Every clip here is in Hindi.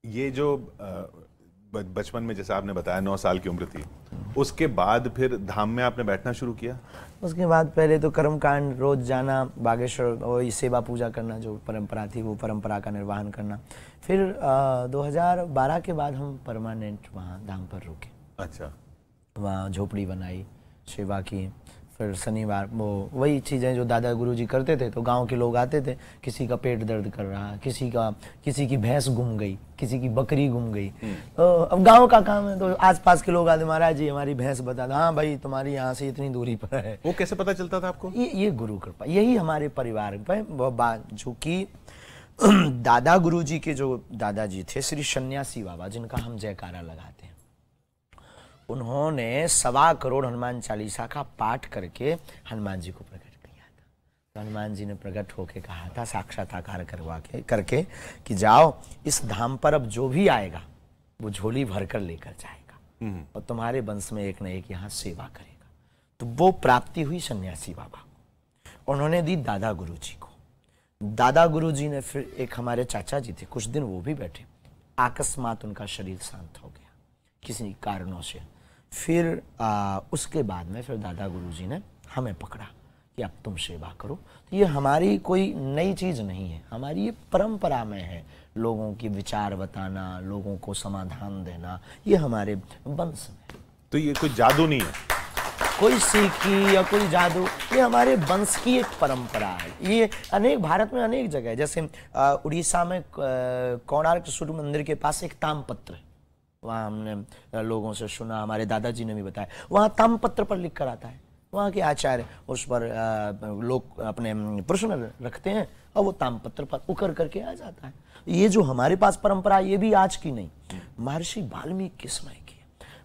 ये जो बचपन में जैसे आपने बताया 9 साल की उम्र थी, उसके बाद फिर धाम में आपने बैठना शुरू किया? उसके बाद पहले तो कर्मकांड, रोज जाना बागेश्वर, वही सेवा पूजा करना, जो परंपरा थी वो परंपरा का निर्वहन करना। फिर 2012 के बाद हम परमानेंट वहाँ धाम पर रुके। अच्छा। वहाँ झोपड़ी बनाई, सेवा की। फिर शनिवार वो वही चीज़ें जो दादा गुरुजी करते थे, तो गांव के लोग आते थे, किसी का पेट दर्द कर रहा, किसी की भैंस गुम गई, किसी की बकरी गुम गई। तो अब गांव का काम है, तो आसपास के लोग आते, महाराज जी हमारी भैंस बता दो। हाँ भाई, तुम्हारी यहाँ से इतनी दूरी पर है। वो कैसे पता चलता था आपको? ये गुरु कृपा, यही हमारे परिवार पर बात, जो कि दादा गुरुजी के जो दादाजी थे श्री सन्यासी बाबा, जिनका हम जयकारा लगाते हैं, उन्होंने 1.25 करोड़ हनुमान चालीसा का पाठ करके हनुमान जी को प्रकट किया था। तो हनुमान जी ने प्रकट होके कहा था, साक्षात्कार करके कि जाओ, इस धाम पर अब जो भी आएगा वो झोली भरकर लेकर जाएगा और तुम्हारे वंश में एक न एक यहाँ सेवा करेगा। तो वो प्राप्ति हुई सन्यासी बाबा को, उन्होंने दी दादा गुरुजी को। दादा गुरुजी ने फिर एक हमारे चाचा जी थे, कुछ दिन वो भी बैठे, अकस्मात उनका शरीर शांत हो गया किसी कारणों से। फिर उसके बाद में फिर दादा गुरुजी ने हमें पकड़ा कि अब तुम सेवा करो। तो ये हमारी कोई नई चीज़ नहीं है, हमारी ये परंपरा में है। लोगों की विचार बताना, लोगों को समाधान देना, ये हमारे वंश में। तो ये कोई जादू नहीं है, कोई सीखी या कोई जादू, ये हमारे वंश की एक परंपरा है। ये अनेक, भारत में अनेक जगह है, जैसे उड़ीसा में कोणार्क सूर्य मंदिर के पास एक तामपत्र है। वहाँ हमने लोगों से सुना, हमारे दादाजी ने भी बताया, वहाँ तामपत्र पर लिख कर आता है। वहाँ के आचार्य उस पर लोग अपने प्रश्न रखते हैं और वो तामपत्र पर उकर करके आ जाता है। ये जो हमारे पास परंपरा, ये भी आज की नहीं, महर्षि वाल्मीकि के समय की।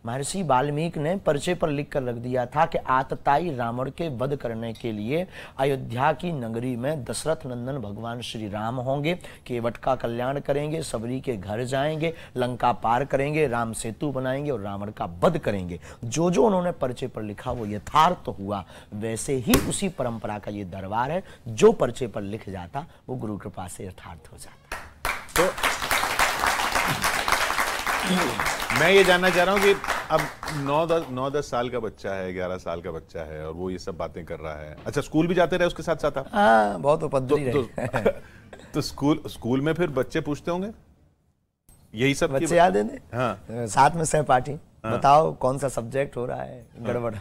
महर्षि वाल्मीकि ने पर्चे पर लिख कर रख दिया था कि आतताई रावण के वध करने के लिए अयोध्या की नगरी में दशरथ नंदन भगवान श्री राम होंगे, केवट का कल्याण करेंगे, सबरी के घर जाएंगे, लंका पार करेंगे, राम सेतु बनाएंगे और रावण का वध करेंगे। जो जो उन्होंने पर्चे पर लिखा वो यथार्थ हुआ। वैसे ही उसी परंपरा का ये दरबार है, जो पर्चे पर लिख जाता वो गुरु कृपा से यथार्थ हो जाता। तो मैं ये जानना चाह रहा हूँ कि अब 9-10 साल का बच्चा है, 11 साल का बच्चा है और वो ये सब बातें कर रहा है। अच्छा, स्कूल भी जाते रहे उसके साथ साथ आप? हाँ, बहुत उपद्रवी रहे। तो स्कूल में फिर बच्चे पूछते होंगे यही सब? बच्चे याद है? हाँ। साथ में सहपाठी, बताओ कौन सा सब्जेक्ट हो रहा है, गड़बड़।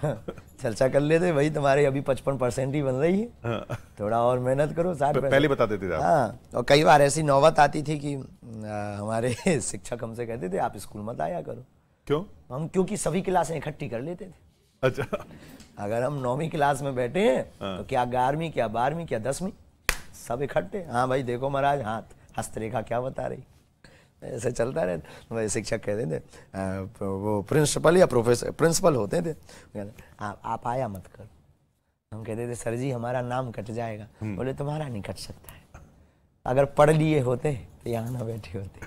चर्चा कर लेते, वही तुम्हारे अभी 55% ही बन रही है, थोड़ा और मेहनत करो। पहले बता देते थे आप? हाँ, और कई बार ऐसी नौबत आती थी कि हमारे शिक्षक हमसे कहते थे आप स्कूल मत आया करो। क्यों? क्योंकि सभी क्लासें इकट्ठी कर लेते थे। अच्छा। अगर हम 9वीं क्लास में बैठे हैं तो क्या 11वीं, क्या 12वीं, क्या 10वीं, सब इकट्ठे। हाँ भाई देखो महाराज, हाथ हस्तरेखा क्या बता रही, ऐसे चलता रहता। वही शिक्षक कहते थे, वो प्रिंसिपल या प्रोफेसर, प्रिंसिपल होते थे, आप आया मत करो। हम कहते थे सर जी हमारा नाम कट जाएगा। बोले तुम्हारा नहीं कट सकता है, अगर पढ़ लिए होते तो यहाँ ना बैठे होते।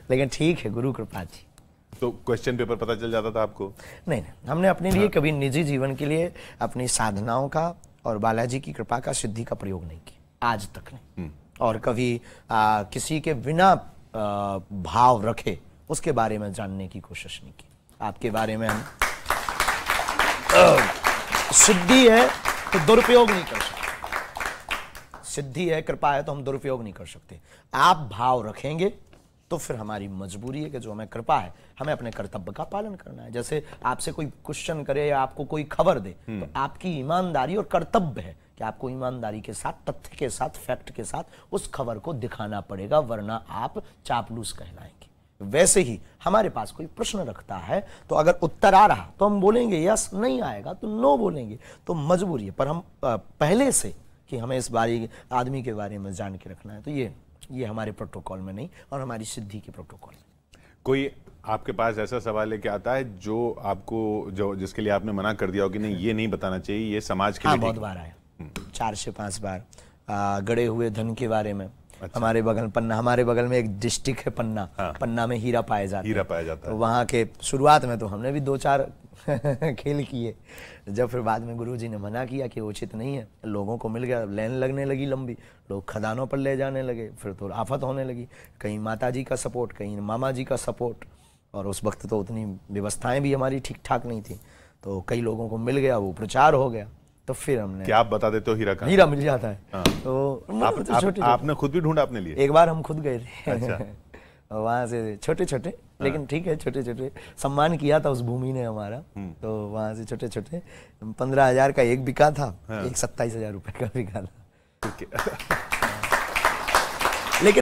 लेकिन ठीक है, गुरु कृपा थी। तो क्वेश्चन पेपर पता चल जाता था आपको? नहीं, हमने अपने लिए कभी निजी जीवन के लिए अपनी साधनाओं का और बालाजी की कृपा का, सिद्धि का प्रयोग नहीं किया आज तक नहीं। और कभी किसी के बिना भाव रखे उसके बारे में जानने की कोशिश नहीं की। आपके बारे में हम सिद्धि है तो दुरुपयोग नहीं कर सकते, सिद्धि है, कृपा है तो हम दुरुपयोग नहीं कर सकते। आप भाव रखेंगे तो फिर हमारी मजबूरी है कि जो हमें कृपा है, हमें अपने कर्तव्य का पालन करना है। जैसे आपसे कोई क्वेश्चन करे या आपको कोई खबर दे, तो आपकी ईमानदारी और कर्तव्य है कि आपको ईमानदारी के साथ, तथ्य के साथ, फैक्ट के साथ उस खबर को दिखाना पड़ेगा, वरना आप चापलूस कहलाएंगे। वैसे ही हमारे पास कोई प्रश्न रखता है तो अगर उत्तर आ रहा तो हम बोलेंगे यस, नहीं आएगा तो नो बोलेंगे। तो मजबूरी है, पर हम पहले से कि हमें इस बारे आदमी के बारे में जान के रखना है, तो ये हमारे प्रोटोकॉल में नहीं और हमारी सिद्धि के प्रोटोकॉल में। कोई आपके पास ऐसा सवाल लेके आता है जो आपको, जिसके लिए आपने मना कर दिया हो कि नहीं ये नहीं बताना चाहिए, ये समाज के लिए? बहुत बार आया, 4 से 5 बार। गड़े हुए धन के बारे में। अच्छा। हमारे बगल में एक डिस्ट्रिक्ट है पन्ना। हाँ। पन्ना में हीरा पाया जाता है। तो वहाँ के शुरुआत में तो हमने भी 2-4 खेल किए। जब फिर बाद में गुरुजी ने मना किया कि उचित नहीं है, लोगों को मिल गया, लाइन लगने लगी लंबी, लोग खदानों पर ले जाने लगे, फिर तो आफत होने लगी, कहीं माता जी का सपोर्ट, कहीं मामा जी का सपोर्ट, और उस वक्त तो उतनी व्यवस्थाएं भी हमारी ठीक ठाक नहीं थी, तो कई लोगों को मिल गया, वो प्रचार हो गया। तो फिर हमने, क्या आप बता देते हो हीरा कहाँ? हीरा मिल जाता है। हाँ। तो छोटे आपने खुद भी ढूंढा अपने लिए? एक बार हम खुद गए थे। अच्छा। वहाँ से छोटे छोटे, लेकिन ठीक है, छोटे छोटे सम्मान किया था उस भूमि ने हमारा, तो वहाँ से छोटे छोटे 15,000 का एक बिका था, एक 27,000 रुपए का बिका था।